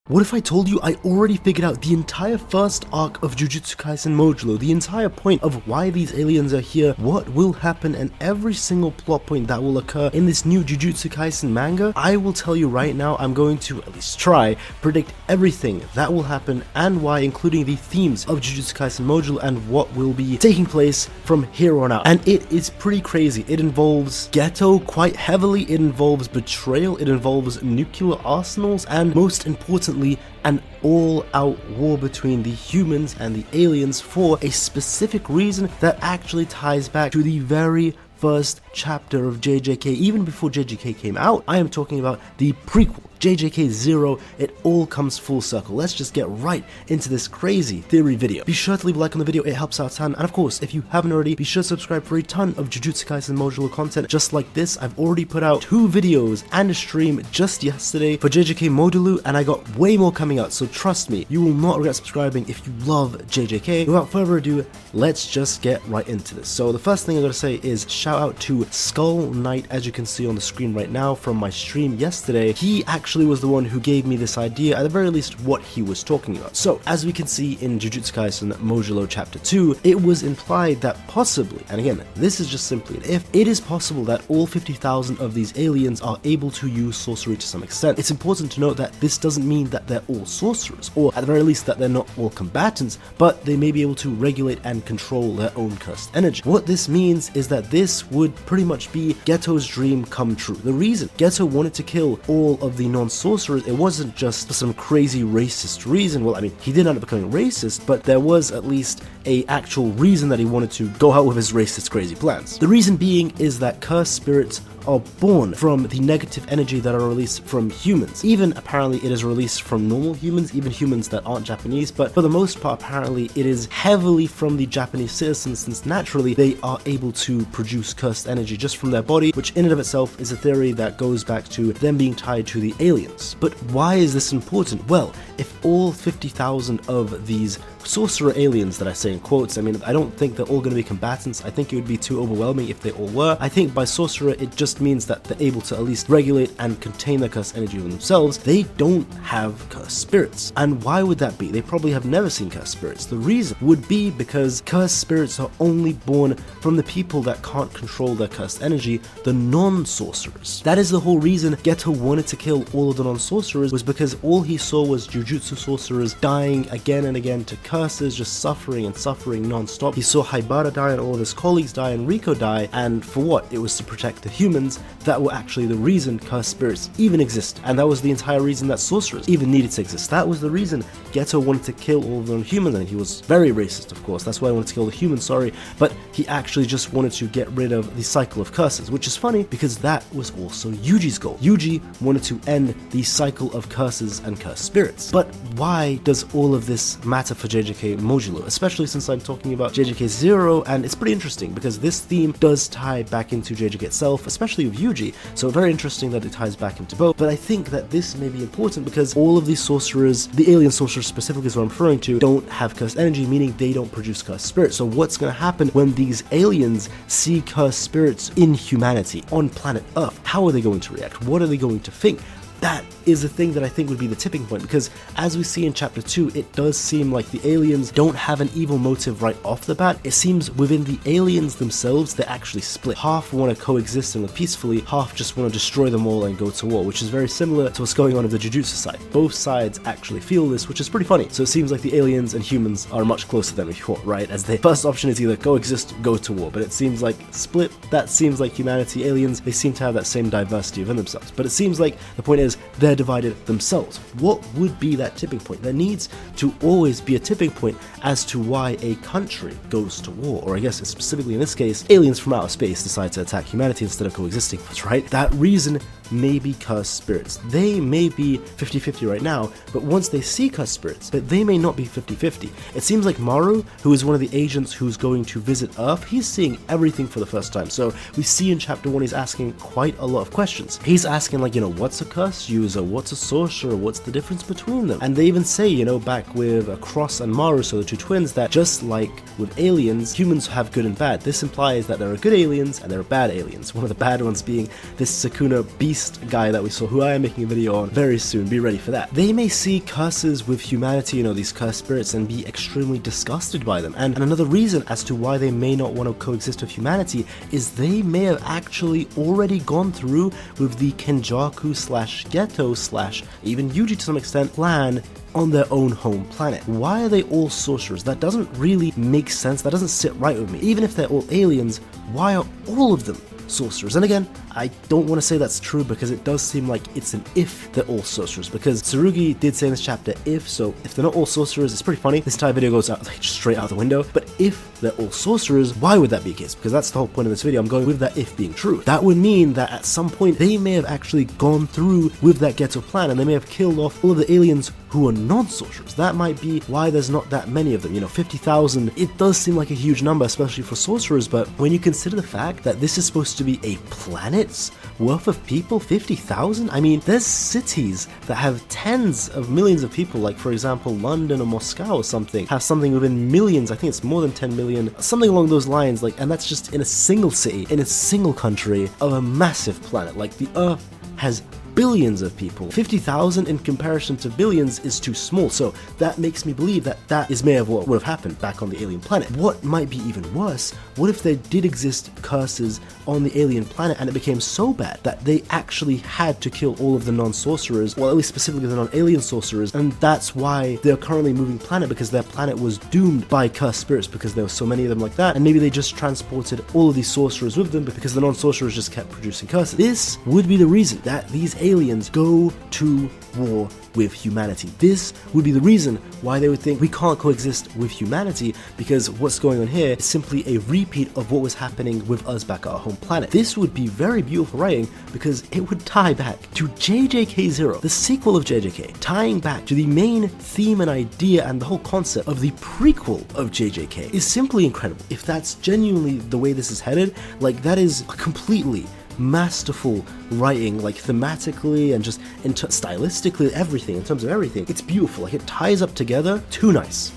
What if I told you I already figured out the entire first arc of Jujutsu Kaisen Modulo, the entire point of why these aliens are here, what will happen, and every single plot point that will occur in this new Jujutsu Kaisen manga? I will tell you right now, I'm going to, at least try, predict everything that will happen and why, including the themes of Jujutsu Kaisen Modulo and what will be taking place from here on out. And it is pretty crazy. It involves Geto quite heavily, it involves betrayal, it involves nuclear arsenals, and most importantly, an all-out war between the humans and the aliens for a specific reason that actually ties back to the very first chapter of JJK. Even before JJK came out, I am talking about the prequel, JJK 0, it all comes full circle. Let's just get right into this crazy theory video. Be sure to leave a like on the video, it helps out a ton, and of course, if you haven't already, be sure to subscribe for a ton of Jujutsu Kaisen Modulo content just like this. I've already put out 2 videos and a stream just yesterday for JJK Modulo, and I got way more coming out, so trust me, you will not regret subscribing if you love JJK. Without further ado, let's just get right into this. So the first thing I'm going to say is shout out to Skull Knight, as you can see on the screen right now from my stream yesterday. He actually was the one who gave me this idea, at the very least what he was talking about. So as we can see in Jujutsu Kaisen Modulo chapter 2, it was implied that possibly, and again this is just simply an if, it is possible that all 50,000 of these aliens are able to use sorcery to some extent. It's important to note that this doesn't mean that they're all sorcerers, or at the very least that they're not all combatants, but they may be able to regulate and control their own cursed energy. What this means is that this would pretty much be Geto's dream come true. The reason Geto wanted to kill all of the non-sorcerers, it wasn't just for some crazy racist reason. Well, I mean, he did end up becoming racist, but there was at least a actual reason that he wanted to go out with his racist crazy plans. The reason being is that cursed spirits are born from the negative energy that are released from humans. Even apparently it is released from normal humans, even humans that aren't Japanese, but for the most part apparently it is heavily from the Japanese citizens, since naturally they are able to produce cursed energy just from their body, which in and of itself is a theory that goes back to them being tied to the aliens. But why is this important? Well, if all 50,000 of these sorcerer aliens that I say in quotes, I mean, I don't think they're all going to be combatants. I think it would be too overwhelming if they all were. I think by sorcerer it just means that they're able to at least regulate and contain their cursed energy within themselves. They don't have cursed spirits. And why would that be? They probably have never seen cursed spirits. The reason would be because cursed spirits are only born from the people that can't control their cursed energy, the non-sorcerers. That is the whole reason Geto wanted to kill all of the non-sorcerers, was because all he saw was Jujutsu sorcerers dying again and again to curses, just suffering and suffering non-stop. He saw Haibara die and all of his colleagues die and Riko die, and for what? It was to protect the humans that were actually the reason cursed spirits even exist, and that was the entire reason that sorcerers even needed to exist. That was the reason Geto wanted to kill all of the humans, and he was very racist, of course. That's why he wanted to kill the humans, sorry, but he actually just wanted to get rid of the cycle of curses, which is funny because that was also Yuji's goal. Yuji wanted to end the cycle of curses and cursed spirits. But why does all of this matter for JJK Modulo, especially since I'm talking about JJK 0, and it's pretty interesting because this theme does tie back into JJK itself, especially with Yuji, so very interesting that it ties back into both. But I think that this may be important because all of these sorcerers, the alien sorcerers specifically is what I'm referring to, don't have cursed energy, meaning they don't produce cursed spirits. So what's going to happen when these aliens see cursed spirits in humanity on planet Earth? How are they going to react? What are they going to think? That is the thing that I think would be the tipping point, because as we see in chapter 2, it does seem like the aliens don't have an evil motive right off the bat. It seems within the aliens themselves, they're actually split. Half want to coexist and live peacefully, half just want to destroy them all and go to war, which is very similar to what's going on in the Jujutsu side. Both sides actually feel this, which is pretty funny. So it seems like the aliens and humans are much closer than we thought, right? As the first option is either coexist, go to war, but it seems like split, that seems like humanity. Aliens, they seem to have that same diversity within themselves, but it seems like the point is they're divided themselves. What would be that tipping point? There needs to always be a tipping point as to why a country goes to war, or I guess specifically in this case, aliens from outer space decide to attack humanity instead of coexisting with us, right? That reason may be cursed spirits. They may be 50-50 right now, but once they see cursed spirits, but they may not be 50-50. It seems like Maru, who is one of the agents who's going to visit Earth, he's seeing everything for the first time. So we see in chapter 1 he's asking quite a lot of questions. He's asking, like, what's a curse user? What's a sorcerer? What's the difference between them? And they even say, back with Cross and Maru, so the two twins, that just like with aliens, humans have good and bad. This implies that there are good aliens and there are bad aliens. One of the bad ones being this Sukuna beast beast guy that we saw, who I am making a video on very soon, be ready for that. They may see curses with humanity, you know, these cursed spirits, and be extremely disgusted by them. And another reason as to why they may not want to coexist with humanity is they may have actually already gone through with the Kenjaku slash Geto slash even Yuji to some extent plan on their own home planet. Why are they all sorcerers? That doesn't really make sense. That doesn't sit right with me. Even if they're all aliens, why are all of them sorcerers? And again, I don't want to say that's true because it does seem like it's an if they're all sorcerers, because Tsurugi did say in this chapter if, so if they're not all sorcerers, it's pretty funny. This entire video goes out like straight out the window. But if they're all sorcerers, why would that be the case? Because that's the whole point of this video. I'm going with that if being true. That would mean that at some point they may have actually gone through with that Geto plan and they may have killed off all of the aliens who are non-sorcerers. That might be why there's not that many of them. You know, 50,000, it does seem like a huge number, especially for sorcerers, but when you consider the fact that this is supposed to be a planet's worth of people, 50,000? I mean, there's cities that have tens of millions of people, like for example, London or Moscow or something, have something within millions. I think it's more than 10 million, something along those lines, like, and that's just in a single city, in a single country of a massive planet. Like, the Earth has billions of people. 50,000 in comparison to billions is too small, so that makes me believe that that is may have what would have happened back on the alien planet. What might be even worse, what if there did exist curses on the alien planet and it became so bad that they actually had to kill all of the non-sorcerers, well, at least specifically the non-alien sorcerers, and that's why they're currently moving planet, because their planet was doomed by cursed spirits because there were so many of them like that, and maybe they just transported all of these sorcerers with them because the non-sorcerers just kept producing curses. This would be the reason that these aliens go to war with humanity. This would be the reason why they would think we can't coexist with humanity, because what's going on here is simply a repeat of what was happening with us back at our home planet. This would be very beautiful writing because it would tie back to JJK 0, the sequel of JJK, tying back to the main theme and idea and the whole concept of the prequel of JJK is simply incredible. If that's genuinely the way this is headed, like, that is completely masterful writing, like thematically and just stylistically, everything, in terms of everything. It's beautiful, like it ties up together. Too nice.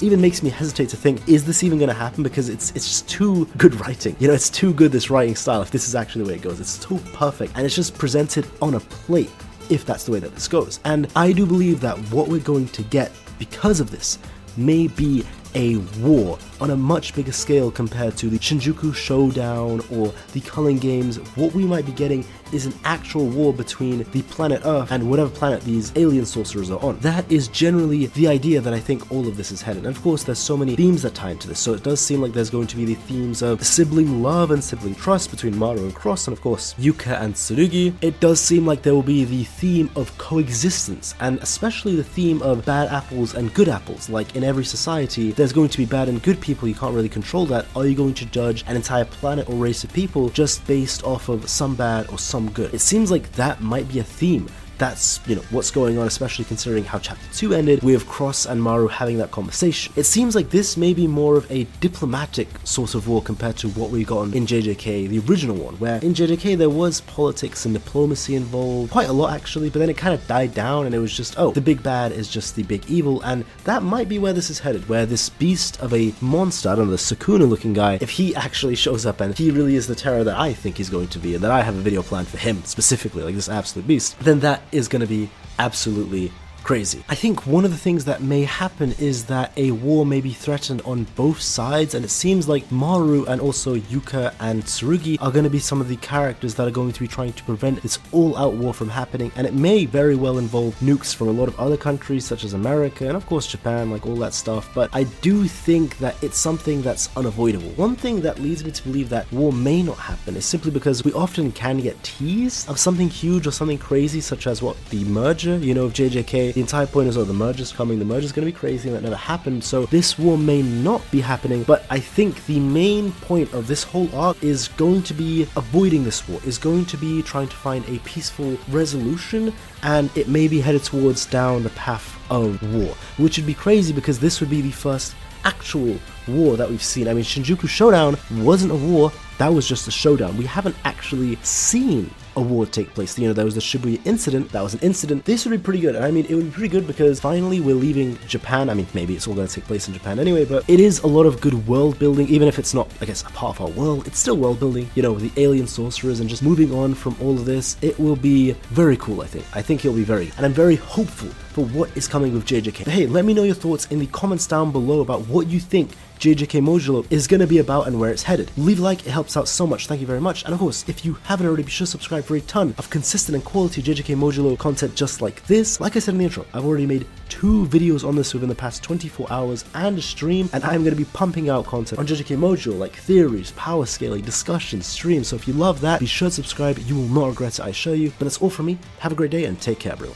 Even makes me hesitate to think, is this even going to happen? Because it's just too good writing. You know, it's too good, this writing style, if this is actually the way it goes. It's too perfect, and it's just presented on a plate if that's the way that this goes. And I do believe that what we're going to get because of this may be a war on a much bigger scale compared to the Shinjuku Showdown or the Culling Games. What we might be getting is an actual war between the planet Earth and whatever planet these alien sorcerers are on. That is generally the idea that I think all of this is headed. And of course, there's so many themes that tie into this, so it does seem like there's going to be the themes of sibling love and sibling trust between Maru and Cross, and of course Yuka and Tsurugi. It does seem like there will be the theme of coexistence, and especially the theme of bad apples and good apples. Like in every society, there's going to be bad and good people. You can't really control that. Are you going to judge an entire planet or race of people just based off of some bad or some good? It seems like that might be a theme. That's, you know, what's going on, especially considering how chapter 2 ended with Cross and Maru having that conversation. It seems like this may be more of a diplomatic sort of war compared to what we got in JJK, the original one, where in JJK there was politics and diplomacy involved, quite a lot actually, but then it kind of died down and it was just, oh, the big bad is just the big evil. And that might be where this is headed, where this beast of a monster, I don't know, the Sukuna looking guy, if he actually shows up and he really is the terror that I think he's going to be, and that I have a video planned for him specifically, like this absolute beast, then that is going to be absolutely crazy. I think one of the things that may happen is that a war may be threatened on both sides, and it seems like Maru and also Yuka and Tsurugi are going to be some of the characters that are going to be trying to prevent this all-out war from happening, and it may very well involve nukes from a lot of other countries such as America and of course Japan, like all that stuff, but I do think that it's something that's unavoidable. One thing that leads me to believe that war may not happen is simply because we often can get teased of something huge or something crazy, such as what, the merger, you know, of JJK. The entire point is, oh, the merger's coming, the merger's going to be crazy, and that never happened, so this war may not be happening. But I think the main point of this whole arc is going to be avoiding this war, is going to be trying to find a peaceful resolution, and it may be headed towards down the path of war, which would be crazy because this would be the first actual war that we've seen. I mean, Shinjuku Showdown wasn't a war, that was just a showdown. We haven't actually seen a war take place. You know, there was the Shibuya incident, that was an incident. This would be pretty good, and I mean, it would be pretty good because finally we're leaving Japan. I mean, maybe it's all going to take place in Japan anyway, but it is a lot of good world building, even if it's not, I guess, a part of our world, it's still world building, you know, with the alien sorcerers and just moving on from all of this. It will be very cool, I think. I think it'll be very, and I'm very hopeful for what is coming with JJK. But hey, let me know your thoughts in the comments down below about what you think JJK Modulo is going to be about and where it's headed. Leave a like, it helps out so much, thank you very much. And of course, if you haven't already, be sure to subscribe for a ton of consistent and quality JJK Modulo content just like this. Like I said in the intro, I've already made 2 videos on this within the past 24 hours and a stream, and I'm going to be pumping out content on JJK Modulo, like theories, power scaling, discussions, streams. So if you love that, be sure to subscribe, you will not regret it, I assure you. But that's all from me, have a great day and take care, bro.